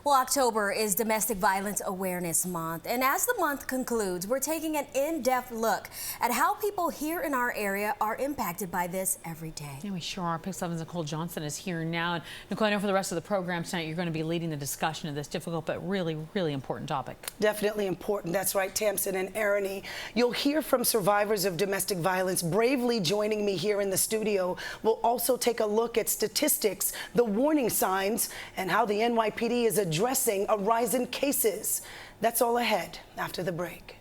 Well, October is Domestic Violence Awareness Month, and as the month concludes, we're taking an in-depth look at how people here in our area are impacted by this every day. Yeah, we sure are. PIX11's Nicole Johnson is here now. And Nicole, I know for the rest of the program tonight, you're going to be leading the discussion of this difficult but really, really important topic. Definitely important. That's right, Tamsin and Ernie. You'll hear from survivors of domestic violence bravely joining me here in the studio. We'll also take a look at statistics, the warning signs, and how the NYPD is addressing a rise in cases. That's all ahead after the break.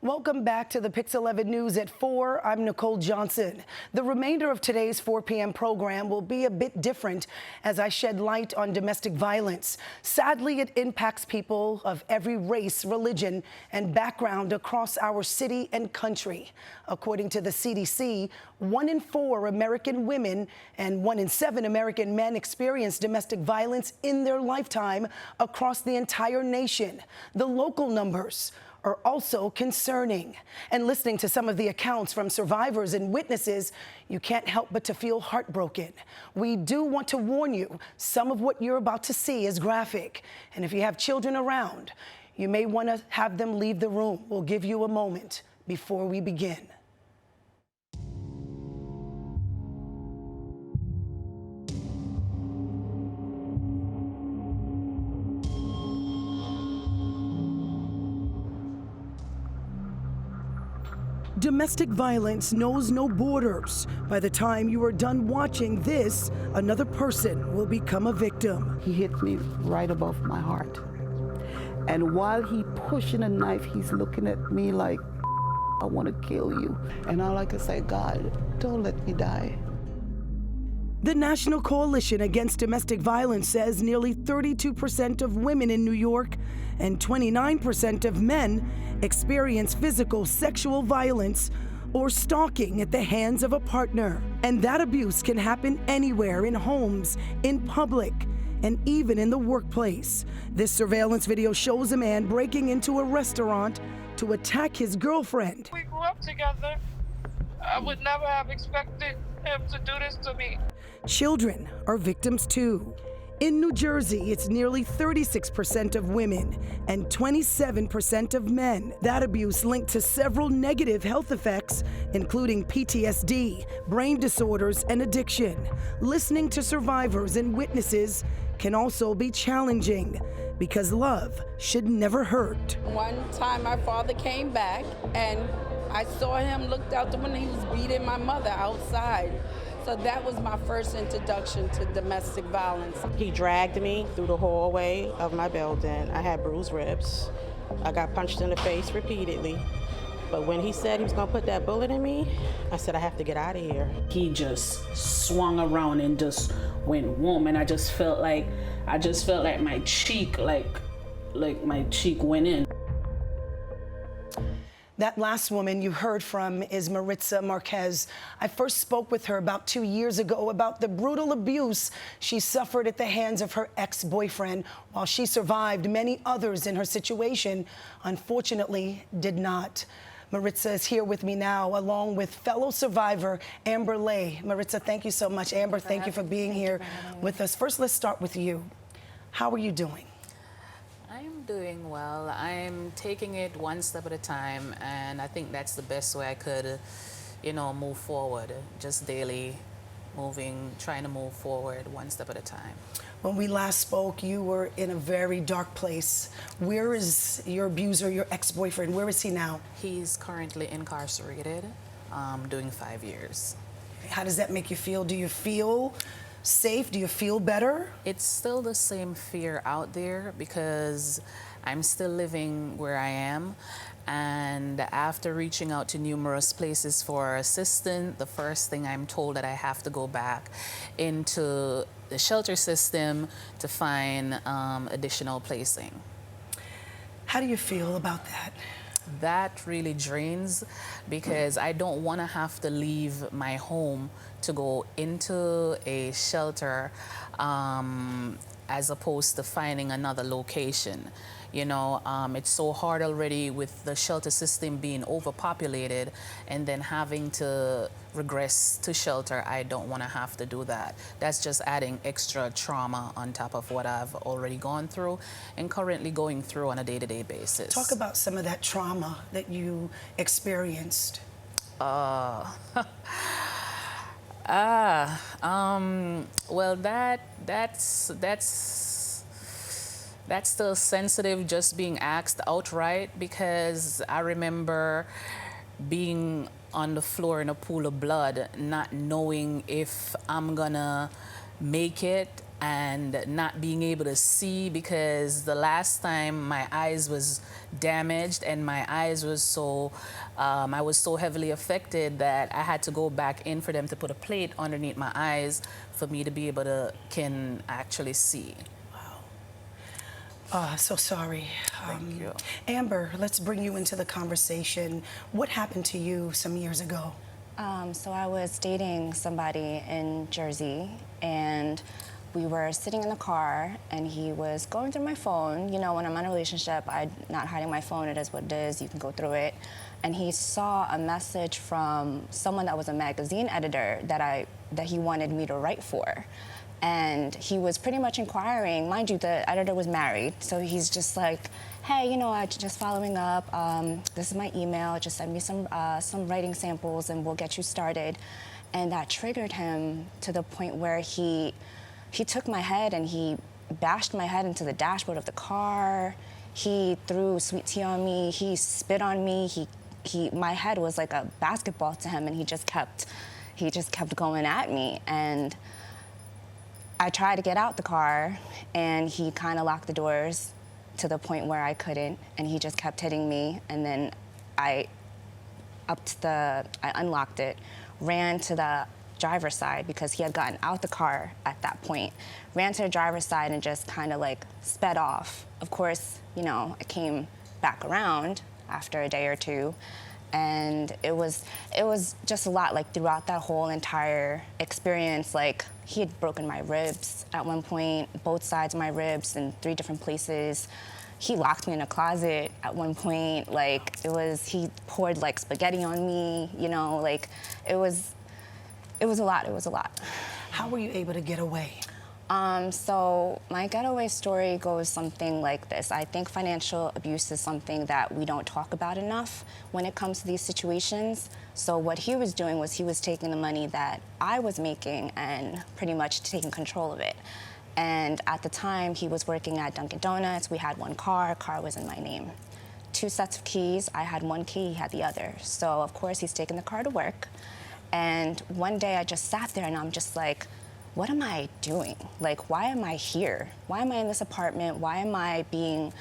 Welcome back to the PIX11 News at 4. I'm Nicole Johnson. The remainder of today's 4 p.m. program will be a bit different as I shed light on domestic violence. Sadly, it impacts people of every race, religion, and background across our city and country. According to the CDC, 1 in 4 American women and 1 in 7 American men experience domestic violence in their lifetime across the entire nation. The local numbers are also concerning. And listening to some of the accounts from survivors and witnesses, you can't help but to feel heartbroken. We do want to warn you, some of what you're about to see is graphic. And if you have children around, you may want to have them leave the room. We'll give you a moment before we begin. Domestic violence knows no borders. By the time you are done watching this, another person will become a victim. He hit me right above my heart. And while he pushing a knife, he's looking at me like, I want to kill you. And all I can say, God, don't let me die. The National Coalition Against Domestic Violence says nearly 32% of women in New York and 29% of men experience physical sexual violence or stalking at the hands of a partner. And that abuse can happen anywhere, in homes, in public, and even in the workplace. This surveillance video shows a man breaking into a restaurant to attack his girlfriend. We grew up together. I would never have expected him to do this to me. Children are victims too. In New Jersey, it's nearly 36% of women and 27% of men. That abuse linked to several negative health effects, including PTSD, brain disorders, and addiction. Listening to survivors and witnesses can also be challenging because love should never hurt. One time my father came back and I saw him looked out the window. He was beating my mother outside. So that was my first introduction to domestic violence. He dragged me through the hallway of my building. I had bruised ribs. I got punched in the face repeatedly. But when he said he was gonna put that bullet in me, I said, I have to get out of here. He just swung around and just went whoom, and I just felt like my cheek, like my cheek went in. That last woman you heard from is Maritza Marquez. I first spoke with her about 2 years ago about the brutal abuse she suffered at the hands of her ex-boyfriend. While she survived, many others in her situation unfortunately did not. Maritza is here with me now, along with fellow survivor Amber Lay. Maritza, thank you so much. Amber, thank you for being here with us. First, let's start with you. How are you doing? I'm doing well. I'm taking it one step at a time, and I think that's the best way I could, move forward. Just daily trying to move forward one step at a time. When we last spoke, you were in a very dark place. Where is your abuser, your ex-boyfriend? Where is he now? He's currently incarcerated, doing 5 years. How does that make you feel? Do you feel safe? Do you feel better? It's still the same fear out there because I'm still living where I am. And after reaching out to numerous places for assistance, the first thing I'm told that I have to go back into the shelter system to find additional placing. How do you feel about that? That really drains because I don't want to have to leave my home to go into a shelter as opposed to finding another location. You know, it's so hard already with the shelter system being overpopulated, and then having to regress to shelter. I don't want to have to do that. That's just adding extra trauma on top of what I've already gone through and currently going through on a day-to-day basis. Talk about some of that trauma that you experienced. Well, that's still sensitive just being asked outright, because I remember being on the floor in a pool of blood, not knowing if I'm gonna make it, and not being able to see, because the last time my eyes was damaged and my eyes was so, I was so heavily affected that I had to go back in for them to put a plate underneath my eyes for me to be able to can actually see. So sorry. Thank you. Amber, let's bring you into the conversation. What happened to you some years ago? So I was dating somebody in Jersey, and we were sitting in the car, and he was going through my phone. You know, when I'm in a relationship, I'm not hiding my phone. It is what it is. You can go through it. And he saw a message from someone that was a magazine editor that he wanted me to write for. And he was pretty much inquiring. Mind you, the editor was married, so he's just like, hey, you know, I'm just following up. This is my email. Just send me some writing samples, and we'll get you started. And that triggered him to the point where he took my head and he bashed my head into the dashboard of the car. He threw sweet tea on me. He spit on me. My head was like a basketball to him, and he just kept going at me. And I tried to get out the car, and he kind of locked the doors to the point where I couldn't, and he just kept hitting me. And then I unlocked it, ran to the driver's side because he had gotten out the car at that point, ran to the driver's side and just kind of like sped off. Of course, you know, I came back around after a day or two, and it was just a lot. Like throughout that whole entire experience, like he had broken my ribs at one point, both sides of my ribs in 3 different places. He locked me in a closet at one point. Like he poured like spaghetti on me, you know, like it was a lot. How were you able to get away? So my getaway story goes something like this. I think financial abuse is something that we don't talk about enough when it comes to these situations. So what he was doing was he was taking the money that I was making and pretty much taking control of it. And at the time, he was working at Dunkin' Donuts. We had one car was in my name. 2 sets of keys. I had one key, he had the other. So of course, he's taking the car to work. And one day I just sat there and I'm just like, what am I doing? Like, why am I here? Why am I in this apartment? Why am I being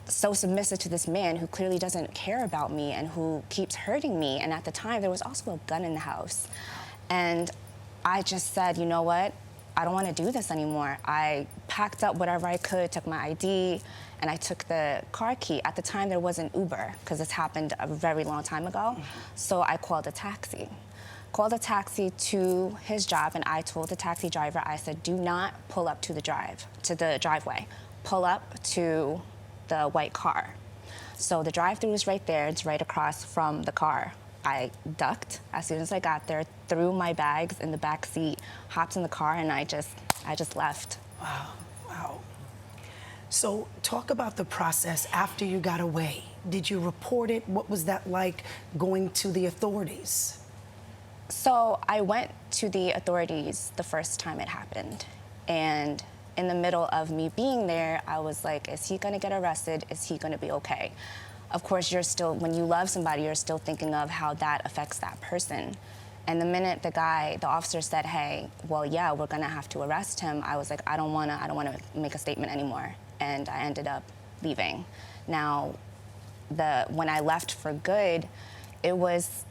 so submissive to this man who clearly doesn't care about me and who keeps hurting me? And at the time, there was also a gun in the house. And I just said, you know what? I don't want to do this anymore. I packed up whatever I could, took my ID, and I took the car key. At the time, there wasn't Uber, because this happened a very long time ago. So I called a taxi. Called a taxi to his job, and I told the taxi driver, I said, do not pull up to the driveway. Pull up to the white car. So the drive-thru is right there. It's right across from the car. I ducked as soon as I got there, threw my bags in the back seat, hopped in the car, and I just left. Wow. So talk about the process after you got away. Did you report it? What was that like going to the authorities? So I went to the authorities the first time it happened. And in the middle of me being there, I was like, is he gonna get arrested? Is he gonna be okay? Of course, when you love somebody, you're still thinking of how that affects that person. And the minute the officer said, hey, well, yeah, we're gonna have to arrest him, I was like, I don't wanna make a statement anymore. And I ended up leaving. Now, when I left for good, it was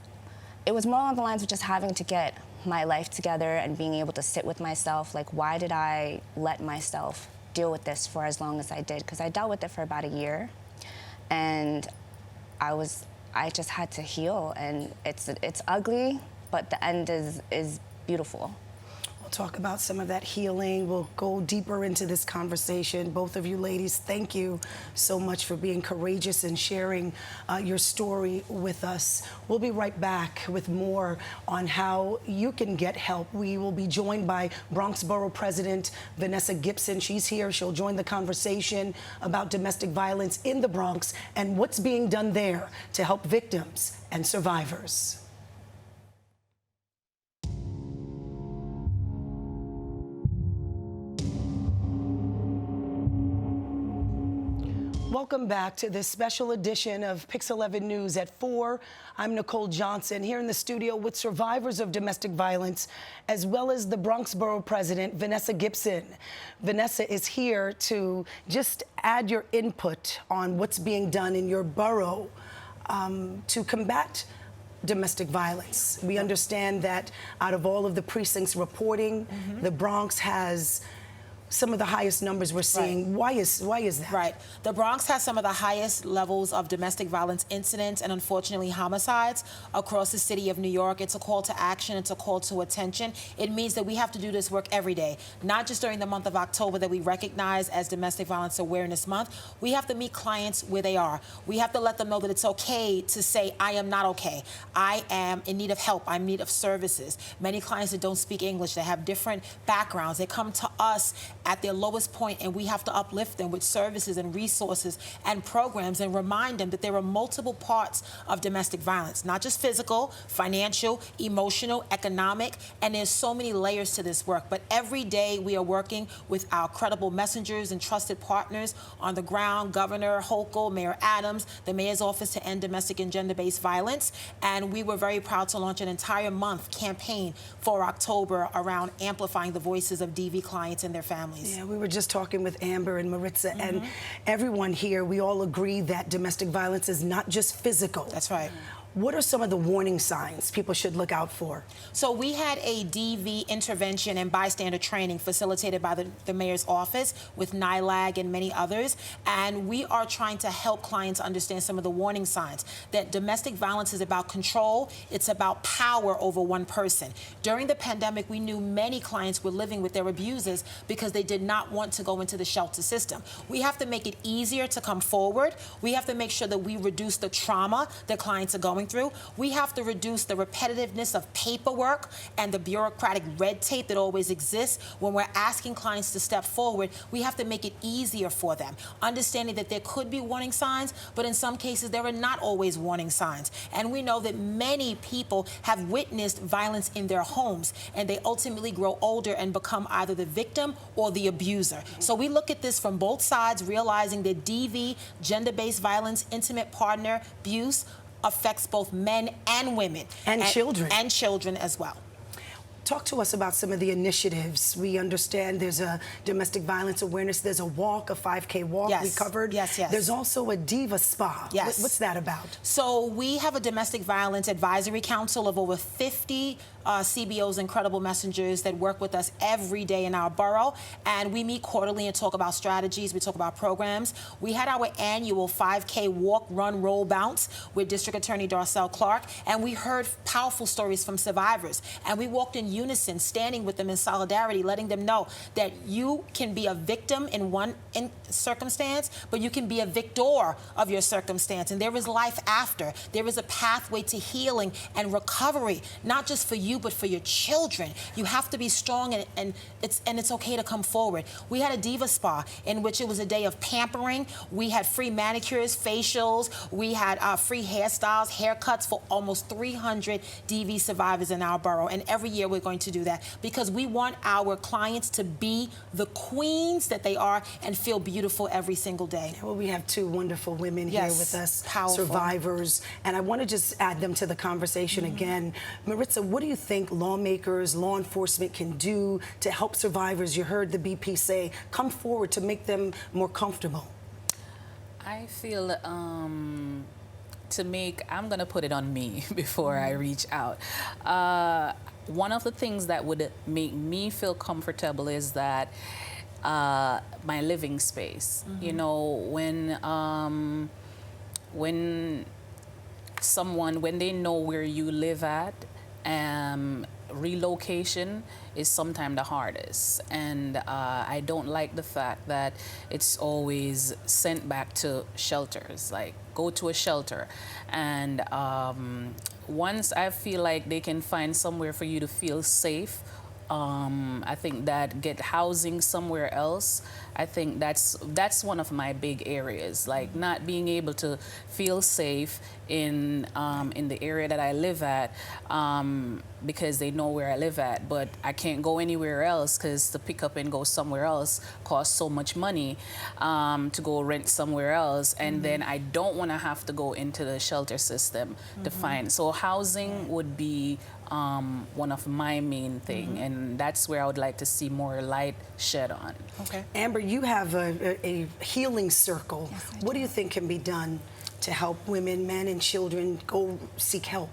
more along the lines of just having to get my life together and being able to sit with myself. Like, why did I let myself deal with this for as long as I did? Because I dealt with it for about a year, and I just had to heal. And it's ugly, but the end is beautiful. Well, We'll talk about some of that healing. We'll go deeper into this conversation. Both of you ladies, thank you so much for being courageous and sharing your story with us. We'll be right back with more on how you can get help. We will be joined by Bronx Borough President Vanessa Gibson. She's here. She'll join the conversation about domestic violence in the Bronx and what's being done there to help victims and survivors. Welcome back to this special edition of PIX11 News at 4. I'm Nicole Johnson here in the studio with survivors of domestic violence, as well as the Bronx Borough President, Vanessa Gibson. Vanessa is here to just add your input on what's being done in your borough to combat domestic violence. We understand that out of all of the precincts reporting, the Bronx has some of the highest numbers we're seeing. Why is that? Right. The Bronx has some of the highest levels of domestic violence incidents and unfortunately homicides across the city of New York. It's a call to action. It's a call to attention. It means that we have to do this work every day, not just during the month of October that we recognize as Domestic Violence Awareness Month. We have to meet clients where they are. We have to let them know that it's okay to say, I am not okay. I am in need of help. I'm in need of services. Many clients that don't speak English, they have different backgrounds. They come to us at their lowest point, and we have to uplift them with services and resources and programs and remind them that there are multiple parts of domestic violence, not just physical, financial, emotional, economic, and there's so many layers to this work. But every day we are working with our credible messengers and trusted partners on the ground, Governor Hochul, Mayor Adams, the Mayor's Office to End Domestic and Gender-Based Violence, and we were very proud to launch an entire month campaign for October around amplifying the voices of DV clients and their families. Yeah, we were just talking with Amber and Maritza, and everyone here, we all agree that domestic violence is not just physical. That's right. What are some of the warning signs people should look out for? So we had a DV intervention and bystander training facilitated by the Mayor's Office with NILAG and many others. And we are trying to help clients understand some of the warning signs that domestic violence is about control. It's about power over one person. During the pandemic, we knew many clients were living with their abusers because they did not want to go into the shelter system. We have to make it easier to come forward. We have to make sure that we reduce the trauma that clients are going through. We have to reduce the repetitiveness of paperwork and the bureaucratic red tape that always exists. When we're asking clients to step forward, we have to make it easier for them, understanding that there could be warning signs, but in some cases there are not always warning signs. And we know that many people have witnessed violence in their homes, and they ultimately grow older and become either the victim or the abuser. So we look at this from both sides, realizing that DV, gender-based violence, intimate partner abuse, affects both men and women. And children. And children as well. Talk to us about some of the initiatives. We understand there's a domestic violence awareness. There's a walk, a 5K walk we covered. Yes. There's also a Diva Spa. Yes. What's that about? So we have a domestic violence advisory council of over 50 CBOs and credible messengers that work with us every day in our borough. And we meet quarterly and talk about strategies. We talk about programs. We had our annual 5K walk, run, roll, bounce with District Attorney Darcel Clark. And we heard powerful stories from survivors. And we walked in unison, standing with them in solidarity, letting them know that you can be a victim in one circumstance, but you can be a victor of your circumstance. And there is life after. There is a pathway to healing and recovery, not just for you, but for your children. You have to be strong, and it's okay to come forward. We had a Diva Spa in which it was a day of pampering. We had free manicures, facials. We had free hairstyles, haircuts for almost 300 DV survivors in our borough. And every year we're going to do that because we want our clients to be the queens that they are and feel beautiful every single day. Well, we have two wonderful women here with us, survivors, and I want to just add them to the conversation again. Maritza, what do you think lawmakers, law enforcement can do to help survivors? You heard the BP say, come forward to make them more comfortable. I feel I'm going to put it on me before I reach out. One of the things that would make me feel comfortable is that my living space. You know, when they know where you live at, relocation is sometimes the hardest, and I don't like the fact that it's always sent back to shelters, like go to a shelter, and once I feel like they can find somewhere for you to feel safe, I think that get housing somewhere else, I think that's one of my big areas, like not being able to feel safe in the area that I live at, because they know where I live at, but I can't go anywhere else because to pick up and go somewhere else costs so much money, to go rent somewhere else, and then I don't want to have to go into the shelter system to find. So housing would be one of my main thing, and that's where I would like to see more light shed on. Okay. Amber, you have a healing circle. Yes, what do you think can be done to help women, men, and children go seek help?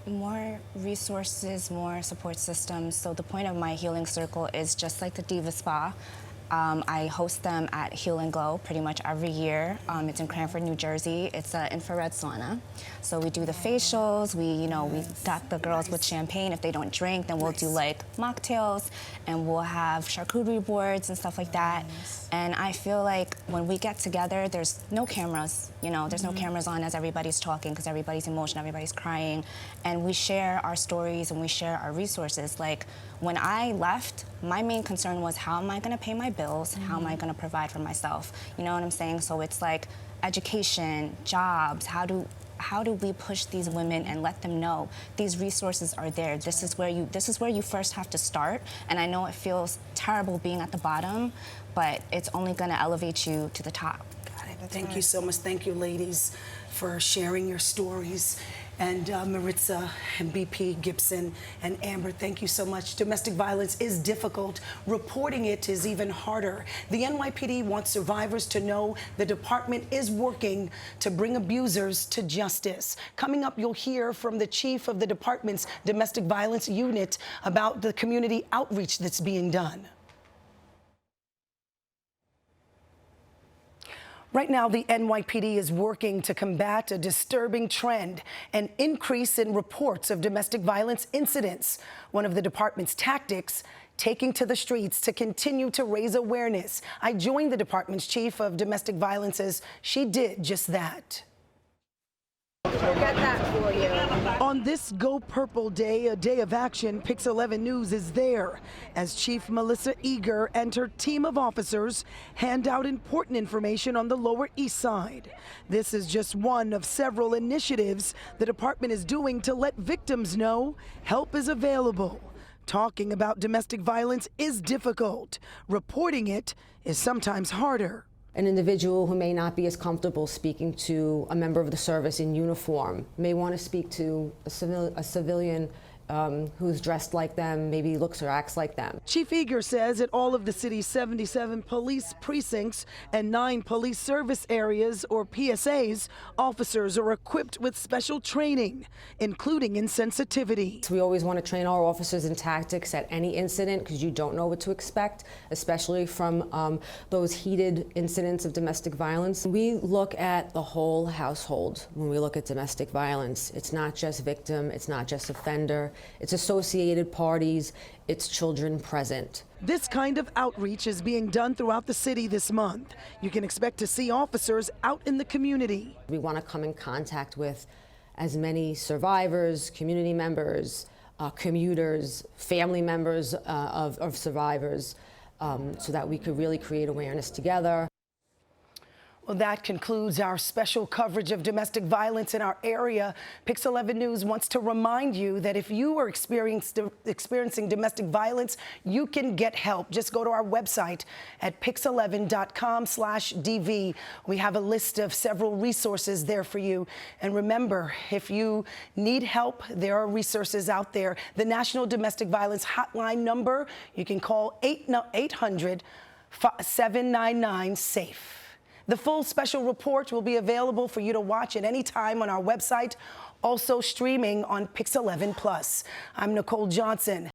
More resources, more support systems. So the point of my healing circle is just like the Diva Spa. I host them at Heal and Glow pretty much every year. It's in Cranford, New Jersey. It's an infrared sauna. So we do the facials. We got the girls with champagne. If they don't drink, then we'll do like mocktails, and we'll have charcuterie boards and stuff like that. And I feel like when we get together, there's no cameras. There's no cameras on as everybody's talking because everybody's emotional, everybody's crying, and we share our stories and we share our resources. Like when I left, my main concern was how am I going to pay my bills? How am I going to provide for myself? You know what I'm saying? So it's like education, jobs. How do we push these women and let them know these resources are there? This is where you first have to start. And I know it feels terrible being at the bottom, but it's only going to elevate you to the top. Thank you so much. Thank you, ladies, for sharing your stories. And Maritza and BP Gibson and Amber, thank you so much. Domestic violence is difficult. Reporting it is even harder. The NYPD wants survivors to know the department is working to bring abusers to justice. Coming up, you'll hear from the chief of the department's domestic violence unit about the community outreach that's being done. Right now, the NYPD is working to combat a disturbing trend, an increase in reports of domestic violence incidents. One of the department's tactics, taking to the streets to continue to raise awareness. I joined the department's chief of domestic violence as she did just that. We'll get that for you. On this Go Purple Day, a day of action, PIX11 News is there as Chief Melissa Eager and her team of officers hand out important information on the Lower East Side. This is just one of several initiatives the department is doing to let victims know help is available. Talking about domestic violence is difficult. Reporting it is sometimes harder. An individual who may not be as comfortable speaking to a member of the service in uniform may want to speak to a civilian who's dressed like them, maybe looks or acts like them. Chief Eager says at all of the city's 77 police precincts and 9 police service areas, or PSAs, officers are equipped with special training, including in sensitivity. We always want to train our officers in tactics at any incident because you don't know what to expect, especially from those heated incidents of domestic violence. We look at the whole household when we look at domestic violence. It's not just victim, it's not just offender. It's associated parties, it's children present. This kind of outreach is being done throughout the city this month. You can expect to see officers out in the community. We want to come in contact with as many survivors, community members, commuters, family members of survivors, so that we could really create awareness together. Well, that concludes our special coverage of domestic violence in our area. PIX11 News wants to remind you that if you are experiencing domestic violence, you can get help. Just go to our website at pix11.com/DV. We have a list of several resources there for you. And remember, if you need help, there are resources out there. The National Domestic Violence Hotline number, you can call 800-799-SAFE. The full special report will be available for you to watch at any time on our website, also streaming on PIX11 Plus. I'm Nicole Johnson.